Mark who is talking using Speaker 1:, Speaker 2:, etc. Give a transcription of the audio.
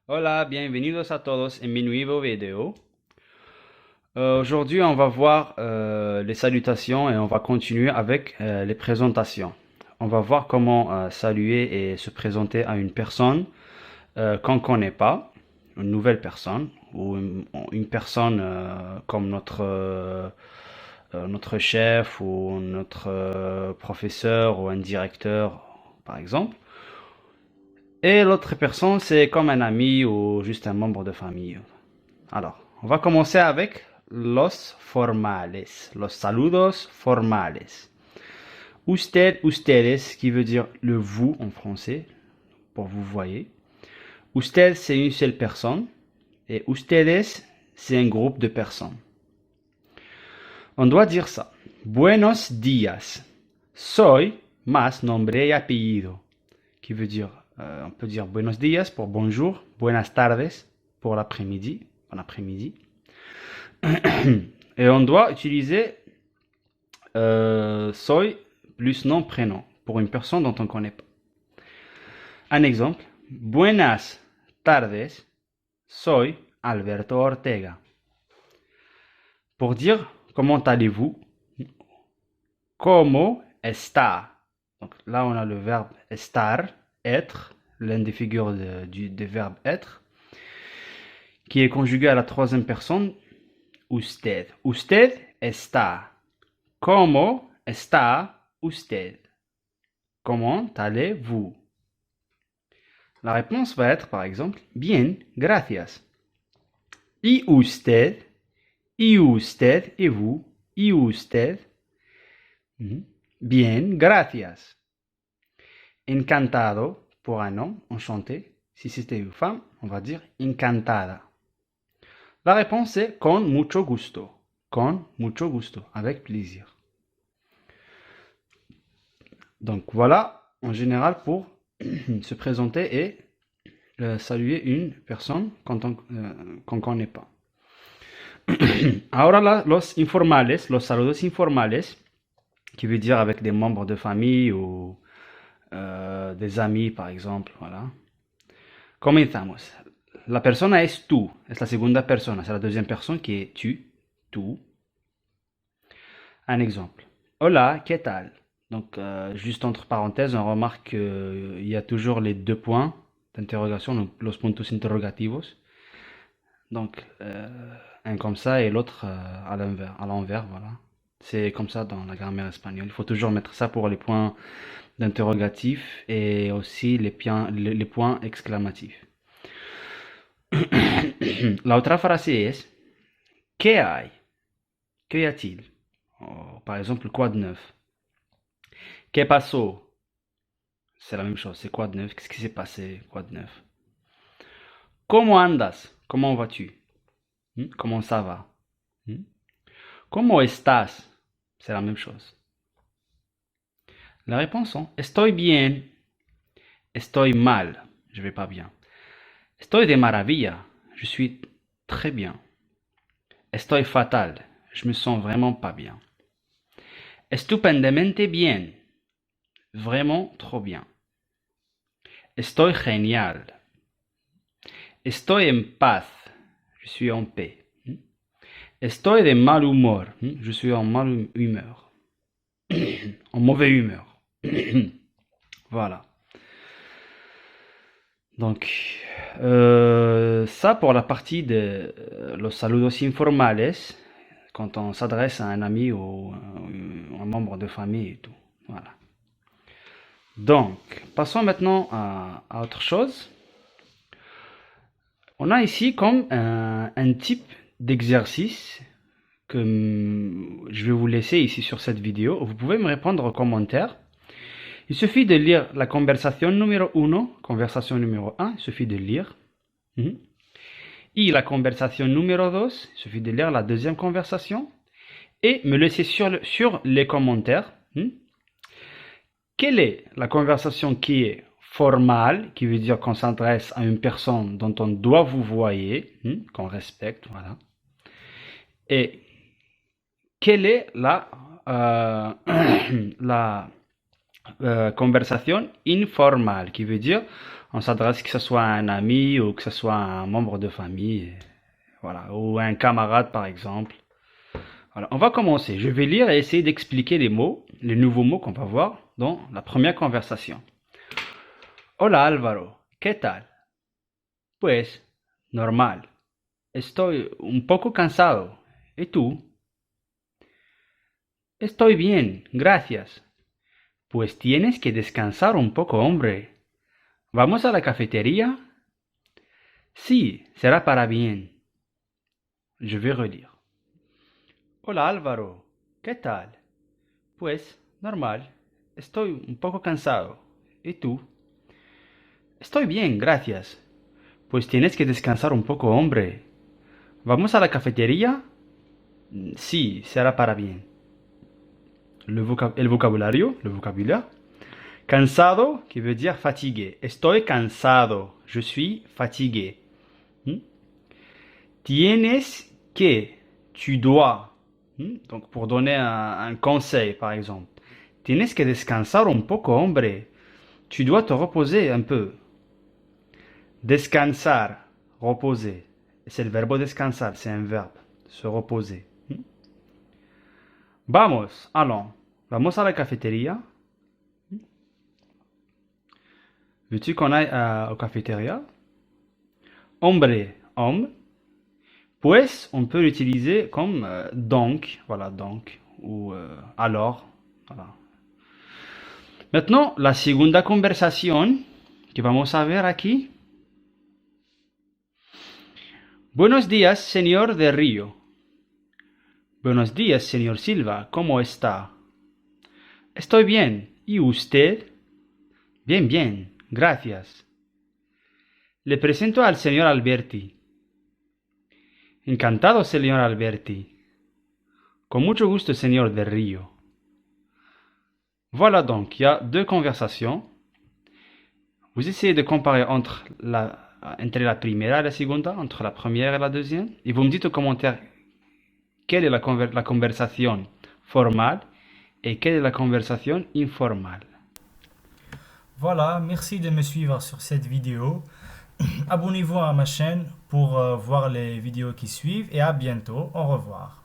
Speaker 1: Hola, bienvenidos a todos en mi nuevo video. Aujourd'hui, on va voir les salutations et on va continuer avec les présentations. On va voir comment saluer et se présenter à une personne qu'on ne connaît pas, une nouvelle personne, ou une personne comme notre chef ou notre professeur ou un directeur, par exemple. Et l'autre personne, c'est comme un ami ou juste un membre de famille. Alors, on va commencer avec los formales, los saludos formales. Usted, ustedes, qui veut dire le vous en français, pour vous voyez. Usted, c'est une seule personne. Et ustedes, c'est un groupe de personnes. On doit dire ça. Buenos días. Soy más nombre y apellido. Qui veut dire, on peut dire buenos días pour bonjour, buenas tardes pour l'après-midi, bon après-midi. Et on doit utiliser soy plus nom prénom pour une personne dont on ne connaît pas. Un exemple, buenas tardes, soy Alberto Ortega. Pour dire comment allez-vous, como está. Donc là, on a le verbe estar, être, l'une des figures des verbes être, qui est conjugué à la troisième personne, usted. Usted está. Como está usted? Comment allez-vous? La réponse va être, par exemple, bien, gracias. Y usted? Y usted? Et vous? Y usted? Bien, gracias. Encantado, pour un homme, enchanté. Si c'était une femme, on va dire encantada. La réponse est con mucho gusto. Con mucho gusto, avec plaisir. Donc voilà, en général, pour se présenter et saluer une personne qu'on ne connaît pas. Ahora los informales, los saludos informales, qui veut dire avec des membres de famille ou des amis, par exemple, voilà. Comenzamos. La persona es tú, es la segunda persona, c'est la deuxième personne qui est tu, tú. Un exemple. Hola, ¿qué tal? Donc, juste entre parenthèses, on remarque qu'il y a toujours les deux points d'interrogation, los puntos interrogativos. Donc, un comme ça et l'autre à l'envers, voilà. C'est comme ça dans la grammaire espagnole. Il faut toujours mettre ça pour les points d'interrogatif et aussi les points exclamatifs. La otra frase es ¿qué hay? ¿Qué y a-t-il? Oh, par exemple, quoi de neuf? ¿Qué pasó? C'est la même chose, c'est quoi de neuf? Qu'est-ce qui s'est passé? Quoi de neuf? ¿Cómo andas? Comment vas-tu? Comment ça va? ¿Cómo estás? C'est la même chose. La réponse est estoy bien, estoy mal, je vais pas bien. Estoy de maravilla, je suis très bien. Estoy fatal, je me sens vraiment pas bien. Estupendamente bien, vraiment trop bien. Estoy genial. Estoy en paz, je suis en paix. Estoy de mal humor, je suis en mal humeur. En mauvais humeur. Voilà. Donc, ça pour la partie de los saludos informales, quand on s'adresse à un ami ou un membre de famille et tout. Voilà. Donc, passons maintenant à autre chose. On a ici comme un type d'exercice que je vais vous laisser ici sur cette vidéo. Vous pouvez me répondre en commentaire. Il suffit de lire la conversation numéro 1, conversation numéro 1, il suffit de lire. Et la conversation numéro 2, il suffit de lire la deuxième conversation. Et me laisser sur les commentaires. Quelle est la conversation qui est formale, qui veut dire qu'on s'adresse à une personne dont on doit vous voyer, qu'on respecte, voilà. Et quelle est la conversation informelle, qui veut dire on s'adresse que ce soit à un ami ou que ce soit à un membre de famille, voilà, ou un camarade par exemple. Voilà, on va commencer. Je vais lire et essayer d'expliquer les mots, les nouveaux mots qu'on va voir dans la première conversation. Hola Álvaro, ¿qué tal? Pues, normal. Estoy un poco cansado. ¿Y tú? Estoy bien, gracias. Pues tienes que descansar un poco, hombre. ¿Vamos a la cafetería? Sí, será para bien. Je vais relire. Hola Álvaro, ¿qué tal? Pues, normal. Estoy un poco cansado. ¿Y tú? Estoy bien, gracias. Pues tienes que descansar un poco, hombre. ¿Vamos a la cafetería? Sí, será para bien. El vocabulaire. Cansado, qui veut dire fatigué. Estoy cansado. Je suis fatigué. Hmm? Tienes que, tu dois. Donc pour donner un conseil, par exemple. Tienes que descansar un poco, hombre. Tu dois te reposer un peu. Descansar, reposer. C'est le verbe descansar, c'est un verbe. Se reposer. Vamos, allons. Vamos a la cafetería. Veux-tu qu'on aille au cafétéria? Hombre, homme. Pues, on peut l'utiliser comme donc, voilà, donc, ou alors, voilà. Maintenant, la segunda conversación que vamos a ver aquí. Buenos días, señor de Río. Buenos días, señor Silva, ¿cómo está? Estoy bien. ¿Y usted? Bien, bien, gracias. Le presento al señor Alberti. Encantado, señor Alberti. Con mucho gusto, señor de Río. Voilà donc, il y a deux conversations. Vous essayez de comparer entre la primera et la segunda, entre la première et la deuxième, et vous me dites aux commentaires quelle est la conversation formale et quelle est la conversation informelle.
Speaker 2: Voilà, merci de me suivre sur cette vidéo. Abonnez-vous à ma chaîne pour voir les vidéos qui suivent et à bientôt. Au revoir.